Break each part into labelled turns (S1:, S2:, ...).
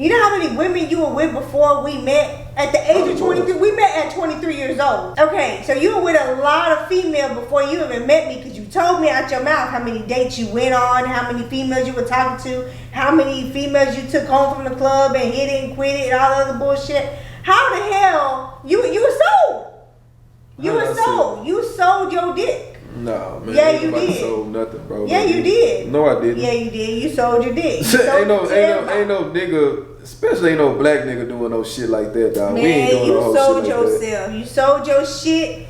S1: You know how many women you were with before we met? At the age of 23, we met at 23 years old. Okay, so you were with a lot of females before you even met me, because you told me out your mouth how many dates you went on, how many females you were talking to, how many females you took home from the club and hit it and quit it and all that other bullshit. How the hell you were sold? You were sold. You sold your dick.
S2: Nah, man.
S1: Yeah, you did.
S2: Sold nothing, bro.
S1: Yeah, you did.
S2: No, I didn't.
S1: Yeah, you did. You sold your dick.
S2: Ain't no nigga, especially ain't no black nigga doing no shit like that, dog.
S1: Man,
S2: we ain't doing no whole
S1: sold
S2: shit like
S1: yourself.
S2: that.
S1: You sold your shit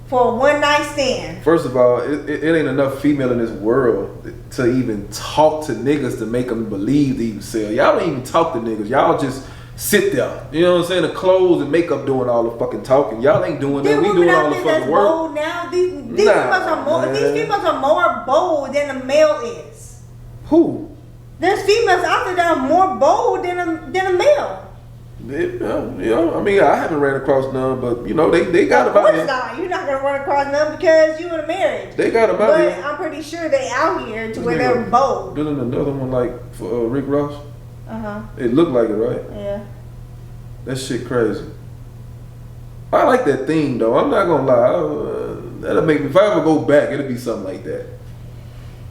S1: for a one night stand.
S2: First of all, it ain't enough female in this world to even talk to niggas to make them believe they even sell. Y'all don't even talk to niggas. Y'all just sit there. You know what I'm saying? The clothes and makeup doing all the fucking talking. Y'all ain't doing that. We doing all the fucking work.
S1: Bold now. These females are more bold than a male is.
S2: Who?
S1: There's females out there that are more bold than a male.
S2: Yeah, I mean, I haven't ran across none, but you know, they got about it.
S1: Of course not. You're not gonna run across none because you in a marriage.
S2: They got about it.
S1: But I'm pretty sure they out here to where they're bold.
S2: Building another one like for Rick Ross. It looked like it, right?
S1: Yeah.
S2: That shit crazy. I like that theme though. I'm not gonna lie. That'll make me. If I ever go back, it'll be something like that.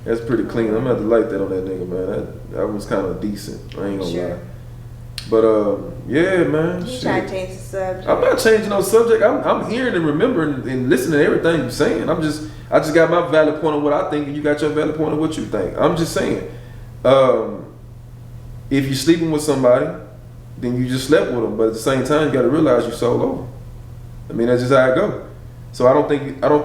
S2: That's pretty clean. I'm gonna have to like that on that nigga, man. That was kind of decent. I ain't gonna lie. But yeah, man.
S1: You trying to change the subject?
S2: I'm not changing no subject. I'm hearing and remembering and listening to everything you're saying. I just got my valid point on what I think, and you got your valid point on what you think. I'm just saying, if you're sleeping with somebody, then you just slept with them. But at the same time, you got to realize you sold over. I mean, that's just how it goes. So I don't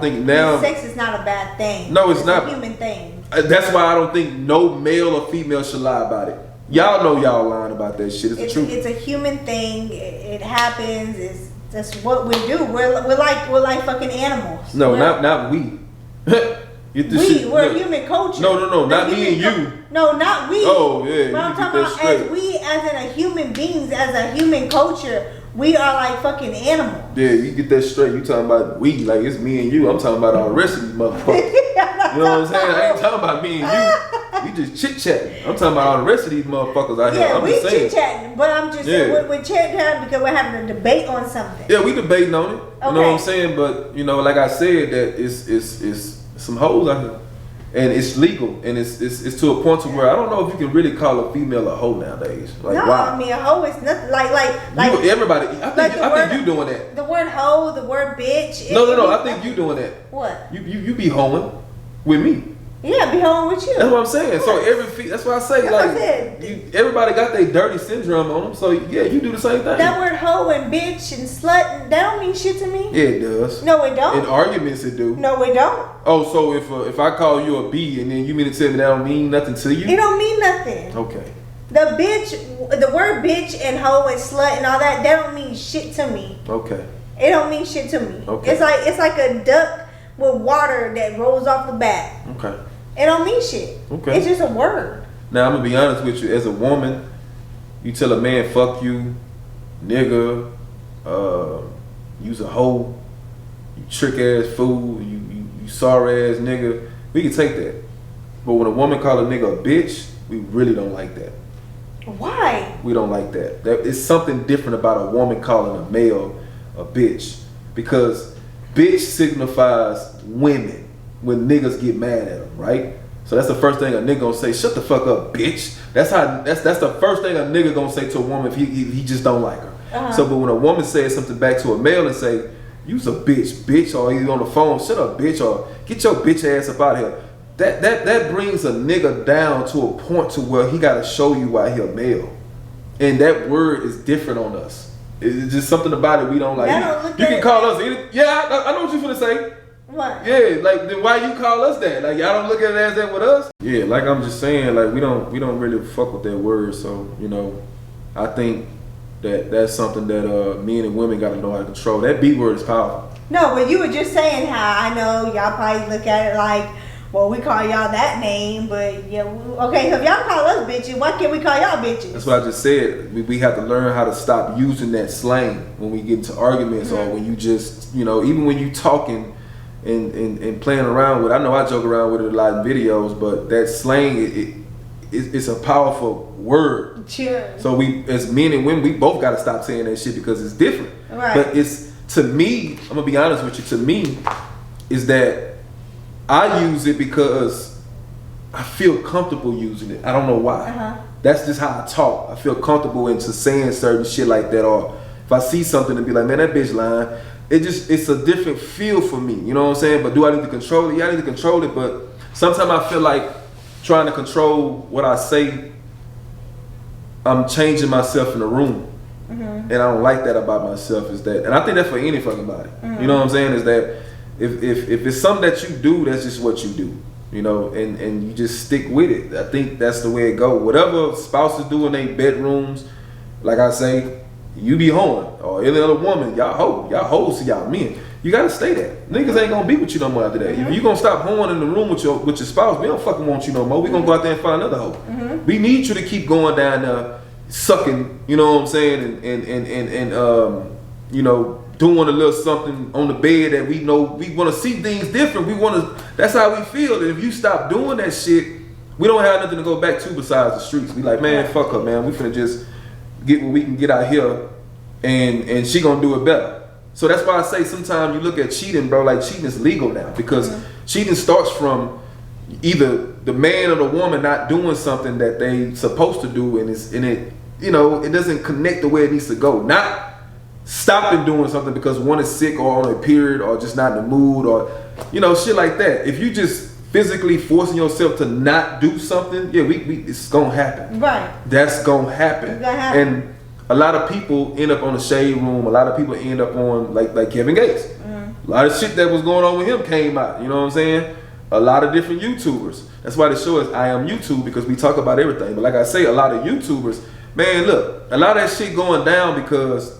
S2: think now.
S1: Sex is not a bad thing.
S2: No, it's not
S1: a human thing.
S2: That's why I don't think no male or female should lie about it. Y'all know y'all lying about that shit. It's the truth.
S1: It's a human thing. It happens. That's what we do. We're like fucking animals.
S2: No, not we.
S1: We're a human culture.
S2: No, not me and you.
S1: No, not we.
S2: Oh yeah.
S1: But I'm talking about as in a human beings, as a human culture, we are like fucking animals.
S2: Yeah, you get that straight. You talking about we, like it's me and you. I'm talking about all the rest of these motherfuckers. You know what I'm saying? I ain't talking about me and you. We just chit chatting. I'm talking about all the rest of these motherfuckers out here.
S1: Yeah, we chit chatting, but I'm just saying we're chit chatting because we're having a debate on something.
S2: Yeah, we debating on it. You know what I'm saying? But you know, like I said, that it's some hoes out here, and it's legal, and it's to a point to where I don't know if you can really call a female a hoe nowadays. Like,
S1: no,
S2: why?
S1: I mean a hoe is nothing like
S2: everybody. I think you doing that.
S1: The word hoe, the word bitch.
S2: No. I think you doing that.
S1: What?
S2: You be hoeing with me.
S1: Yeah, be home with you.
S2: That's what I'm saying. So that's why I say everybody got their dirty syndrome on them. So yeah, you do the same thing.
S1: That word hoe and bitch and slut, that don't mean shit to me.
S2: Yeah, it does.
S1: No, it don't.
S2: In arguments, it do.
S1: No, it don't.
S2: Oh, so if I call you a B and then you mean to tell me that don't mean nothing to you?
S1: It don't mean nothing.
S2: Okay.
S1: The word bitch and hoe and slut and all that don't mean shit to me.
S2: Okay.
S1: It don't mean shit to me.
S2: Okay.
S1: It's like a duck with water that rolls off the back.
S2: Okay.
S1: It don't mean shit.
S2: Okay.
S1: It's just a word.
S2: Now I'm gonna be honest with you. As a woman, you tell a man fuck you, nigga, use a hoe, you trick ass fool, you sorry ass nigga. We can take that. But when a woman call a nigga a bitch, we really don't like that.
S1: Why?
S2: We don't like that. It's something different about a woman calling a male a bitch, because bitch signifies women. When niggas get mad at them, right? So that's the first thing a nigga gonna say. Shut the fuck up, bitch. That's the first thing a nigga gonna say to a woman if he just don't like her. So, but when a woman says something back to a male and say, "You's a bitch," or he's on the phone, "Shut up, bitch," or "Get your bitch ass up out of here," that brings a nigga down to a point to where he gotta show you why he a male, and that word is different on us. It's just something about it we don't like. You can call us. Yeah, I know what you're gonna say.
S1: What?
S2: Yeah, like then why you call us that? Like y'all don't look at it as that with us? Yeah, like I'm just saying, like we don't really fuck with that word. So you know, I think that's something that men and women got to know how to control. That B word is powerful.
S1: No, but you were just saying how I know y'all probably look at it like, well, we call y'all that name, but yeah, okay. So if y'all call us bitches, why can't we call y'all bitches?
S2: That's what I just said. We have to learn how to stop using that slang when we get into arguments or when you just even when you talking. And playing around with, I know I joke around with it a lot in videos, but that slang it's a powerful word.
S1: Sure.
S2: So we, as men and women, we both got to stop saying that shit because it's different.
S1: Right.
S2: But it's, to me, I'm gonna be honest with you. To me, is that I use it because I feel comfortable using it. I don't know why. That's just how I talk. I feel comfortable into saying certain shit like that, or if I see something and be like, man, that bitch lying. It's a different feel for me. You know what I'm saying? But do I need to control it? Yeah, I need to control it. But sometimes I feel like trying to control what I say, I'm changing myself in the room. And I don't like that about myself. Is that, and I think that's for any fucking body. You know what I'm saying? Is that if it's something that you do, that's just what you do. You know, and you just stick with it. I think that's the way it go. Whatever spouses do in their bedrooms, like I say, you be hoeing, or any other woman, y'all hoes to y'all men. You gotta stay there. Niggas ain't gonna be with you no more after that. If you gonna stop hoeing in the room with your spouse, we don't fucking want you no more. We gonna go out there and find another hoe. We need you to keep going down there, sucking. You know what I'm saying, and you know, doing a little something on the bed that we know we want to see things different. We want to. That's how we feel. And if you stop doing that shit, we don't have nothing to go back to besides the streets. We like, man, fuck her, man. We finna just get what we can get out here, and she gonna do it better. So that's why I say sometimes you look at cheating, bro. Like, cheating is legal now because cheating starts from either the man or the woman not doing something that they supposed to do, and it you know, it doesn't connect the way it needs to go. Not stopping doing something because one is sick or on a period or just not in the mood or, you know, shit like that. If you just physically forcing yourself to not do something, yeah, it's gonna happen. Right. That's gonna happen. It's gonna happen. And a lot of people end up on the Shade Room. A lot of people end up on like Kevin Gates. A lot of shit that was going on with him came out. You know what I'm saying? A lot of different YouTubers. That's why the show is I Am YouTube, because we talk about everything. But like I say, a lot of YouTubers, man, look, a lot of that shit going down because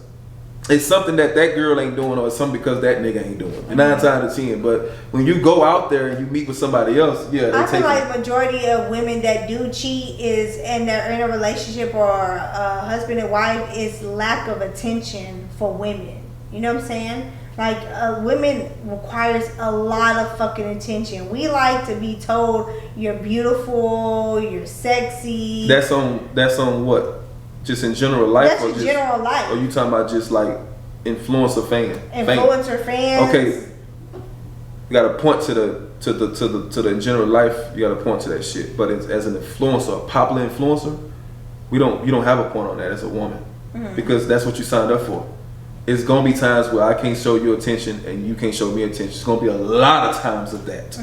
S2: it's something that girl ain't doing, or it's something because that nigga ain't doing. 9 times out of 10. But when you go out there and you meet with somebody else, yeah,
S1: I feel like majority of women that do cheat is, and they're in a relationship or husband and wife, is lack of attention for women. You know what I'm saying? Like, women requires a lot of fucking attention. We like to be told you're beautiful, you're sexy. That's
S2: on what? Just in general life?
S1: That's in general life.
S2: Or you talking about just like influencer fans? Okay, you got to point to the general life. You got to point to that shit. But as an influencer, a popular influencer, you don't have a point on that as a woman, because that's what you signed up for. It's gonna be times where I can't show you attention and you can't show me attention. It's gonna be a lot of times of that.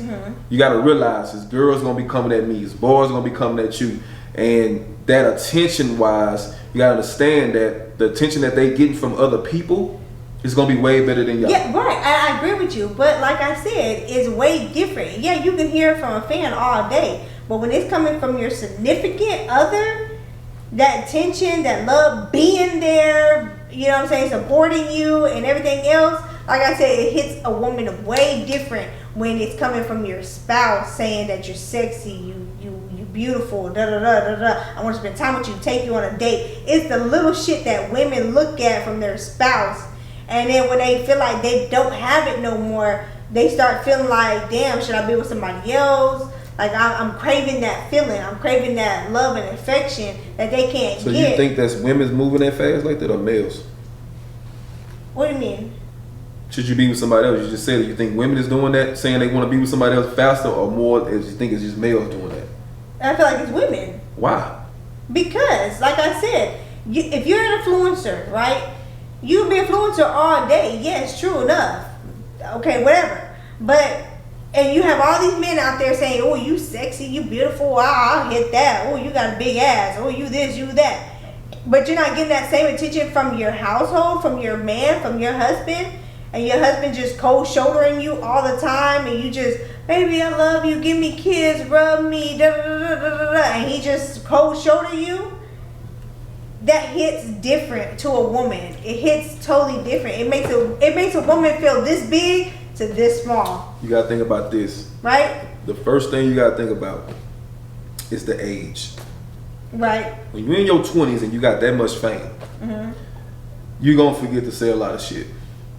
S2: You got to realize, this girl's gonna be coming at me, this boy's gonna be coming at you. And that attention wise, you gotta understand that the attention that they getting from other people is gonna be way better than y'all.
S1: Yeah, right. I agree with you. But like I said, it's way different. Yeah, you can hear it from a fan all day. But when it's coming from your significant other, that attention, that love, being there, you know what I'm saying, supporting you and everything else, like I said, it hits a woman way different when it's coming from your spouse saying that you're sexy, you beautiful, da da da da da. I want to spend time with you, take you on a date. It's the little shit that women look at from their spouse, and then when they feel like they don't have it no more, they start feeling like, damn, should I be with somebody else? Like, I'm craving that feeling. I'm craving that love and affection that they can't get.
S2: So you think that's women's moving that fast like that, or males?
S1: What do you mean?
S2: Should you be with somebody else? You just said it. You think women is doing that, saying they want to be with somebody else faster, or more, as you think it's just males doing that?
S1: I feel like it's women.
S2: Why?
S1: Because, like I said, if you're an influencer, right? You can be an influencer all day. Yes, true enough. Okay, whatever. But, and you have all these men out there saying, oh, you sexy, you beautiful, I'll hit that. Oh, you got a big ass. Oh, you this, you that. But you're not getting that same attention from your household, from your man, from your husband. And your husband just cold shouldering you all the time, and you just, baby, I love you, give me kiss, rub me, da da da da da da, and he just cold shoulder you. That hits different to a woman. It hits totally different. It makes a woman feel this big to this small.
S2: You gotta think about this,
S1: right?
S2: The first thing you gotta think about is the age.
S1: Right.
S2: When you're in your 20s and you got that much fame, you're gonna forget to say a lot of shit.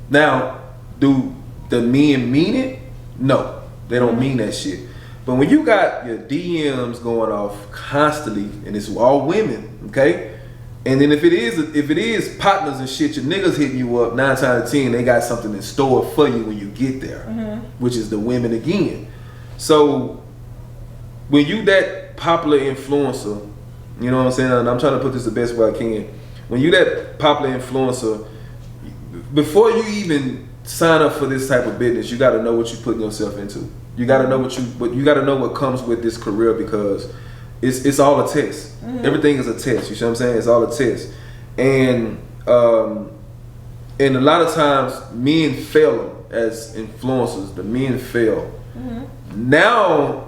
S2: Now, do the men mean it? No, they don't mean that shit. But when you got your DMs going off constantly, and it's all women, okay? And then if it is partners and shit, your niggas hitting you up 9 times out of 10, they got something in store for you when you get there, which is the women again. So when you that popular influencer, you know what I'm saying? And I'm trying to put this the best way I can. When you that popular influencer, before you even sign up for this type of business, you got to know what you're putting yourself into. You got to know you got to know what comes with this career, because it's all a test. Everything is a test. You see what I'm saying? It's all a test. And a lot of times men fail as influencers. The men fail. Now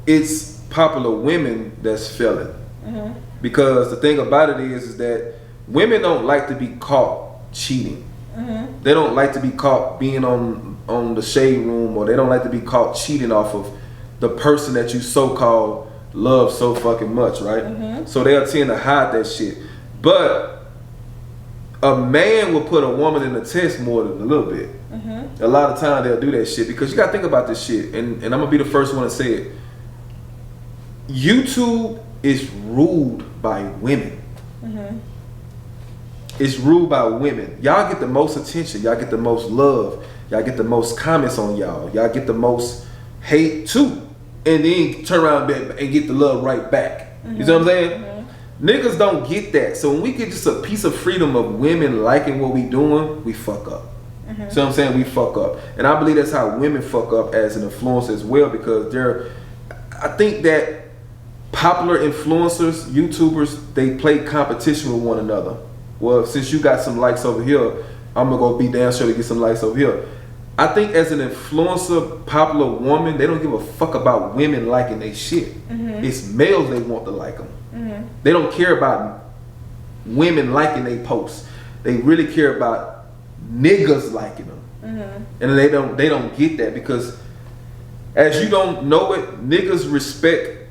S2: it's popular women that's failing. Because the thing about it is that women don't like to be caught cheating. They don't like to be caught being on the shade room, or they don't like to be caught cheating off of the person that you so-called love so fucking much, right? So they'll tend to hide that shit. But a man will put a woman in the test more than a little bit. A lot of times they'll do that shit, because you gotta think about this shit, and I'm gonna be the first one to say it. YouTube is ruled by women. It's ruled by women. Y'all get the most attention. Y'all get the most love. Y'all get the most comments on y'all. Y'all get the most hate too. And then turn around and get the love right back. You see what I'm saying? Niggas don't get that. So when we get just a piece of freedom of women liking what we doing, we fuck up. See what I'm saying? We fuck up. And I believe that's how women fuck up as an influencer as well, because I think that popular influencers, YouTubers, they play competition with one another. Well, since you got some likes over here, I'm gonna go be damn sure to get some likes over here. I think as an influencer, popular woman, they don't give a fuck about women liking their shit. It's males they want to like them. They don't care about women liking their posts. They really care about niggas liking them. And they don't get that, because as you don't know it, niggas respect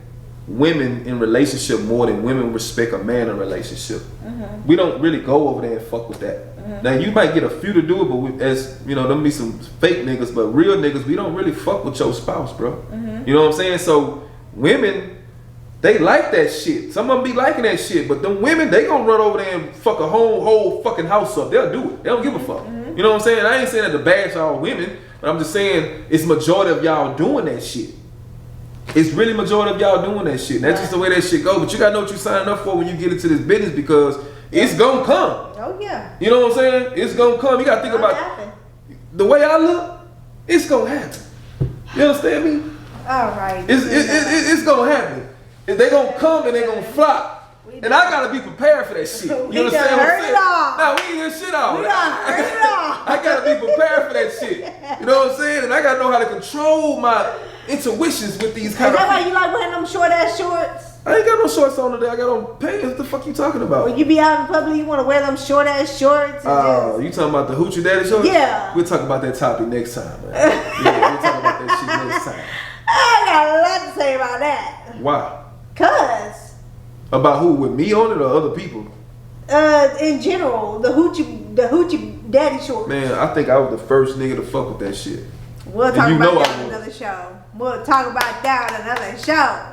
S2: women in relationship more than women respect a man in relationship. We don't really go over there and fuck with that. Now you might get a few to do it, but as you know, them be some fake niggas, but real niggas, we don't really fuck with your spouse, bro. You know what I'm saying? So women, they like that shit. Some of them be liking that shit, but them women, they gonna run over there and fuck a whole fucking house up. They'll do it. They don't give a fuck. You know what I'm saying? I ain't saying that to bash all women, but I'm just saying it's majority of y'all doing that shit. It's really majority of y'all doing that shit. That's just the way that shit go. But you gotta know what you signing up for when you get into this business, because it's gonna come.
S1: Oh yeah.
S2: You know what I'm saying? It's gonna come. You gotta think about the way I look. It's gonna happen. You understand me?
S1: All right.
S2: It's gonna happen. They gonna come and they gonna flop. And I gotta be prepared for that shit. You understand what I'm saying? Nah, we ain't hear shit off. I gotta be prepared for that shit. You know what I'm saying? And I gotta know how to control my intuitions with these kind of.
S1: Is that why you like wearing them short ass shorts?
S2: I ain't got no shorts on today. I got on pants. What the fuck you talking about?
S1: When you be out in public, you want to wear them short ass shorts?
S2: Oh, you talking about the hoochie daddy shorts?
S1: Yeah.
S2: We'll talk about that topic next time, man. Yeah, we'll talk about that shit next time.
S1: I got a lot to say about that.
S2: Why?
S1: Cause.
S2: About who? With me on it or other people?
S1: In general, the hoochie daddy shorts.
S2: Man, I think I was the first nigga to fuck with that shit.
S1: We'll talk about that on another show. We'll talk about that on another show.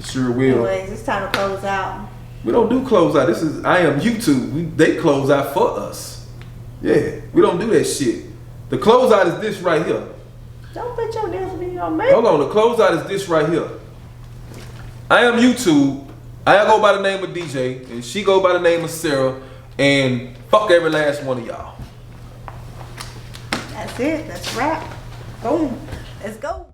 S2: Sure will.
S1: Anyways, it's time to close out.
S2: We don't do close out. This is I Am YouTube. They close out for us. Yeah, we don't do that shit. The close out is this right here.
S1: Don't put your dance video on me.
S2: Hold on, the close out is this right here. I Am YouTube. I go by the name of DJ, and she go by the name of Sarah, and fuck every last one of y'all.
S1: That's it. That's a wrap. Boom. Let's go.